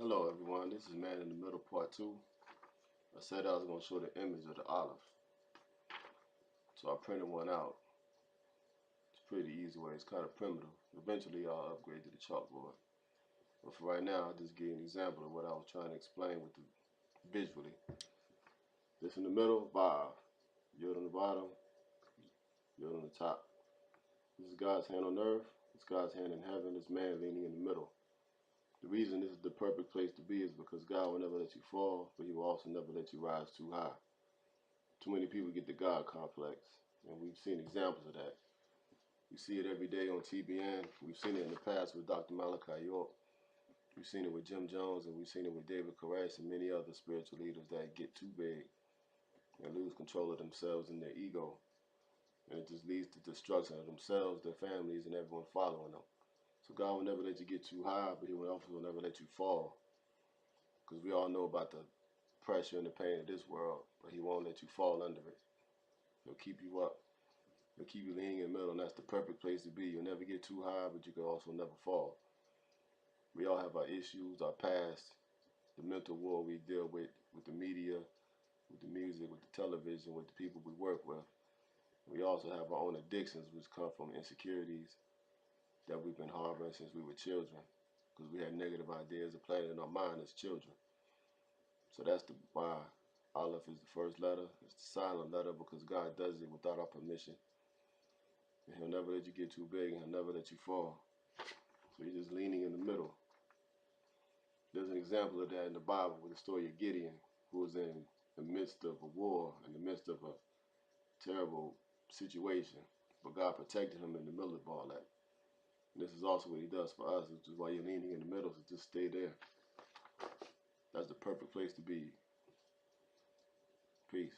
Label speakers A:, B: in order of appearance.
A: Hello everyone, this is Man in the Middle Part 2. I said I was going to show the image of the olive. So I printed one out. It's a pretty easy way, it's kind of primitive. Eventually I'll upgrade to the chalkboard. But for right now, I'll just give you an example of what I was trying to explain with the visually. This in the middle, Vav. Yod on the bottom, Yod on the top. This is God's hand on earth, it's God's hand in heaven, it's man leaning in the middle. The reason this is the perfect place to be is because God will never let you fall, but he will also never let you rise too high. Too many people get the God complex, and we've seen examples of that. You see it every day on TBN. We've seen it in the past with Dr. Malachi York. We've seen it with Jim Jones, and we've seen it with David Koresh and many other spiritual leaders that get too big and lose control of themselves and their ego. And it just leads to destruction of themselves, their families, and everyone following them. So God will never let you get too high, but he will also never let you fall. Because we all know about the pressure and the pain of this world, but he won't let you fall under it. He'll keep you up. He'll keep you leaning in the middle, and that's the perfect place to be. You'll never get too high, but you can also never fall. We all have our issues, our past, the mental war we deal with the media, with the music, with the television, with the people we work with. We also have our own addictions, which come from insecurities that we've been harboring since we were children, because we had negative ideas planted in our mind as children. So that's why Aleph is the first letter. It's the silent letter because God does it without our permission. And he'll never let you get too big, and he'll never let you fall. So you're just leaning in the middle. There's an example of that in the Bible with the story of Gideon, who was in the midst of a war, in the midst of a terrible situation. But God protected him in the middle of all that. And this is also what he does for us, which is why you're leaning in the middle, so just stay there. That's the perfect place to be. Peace.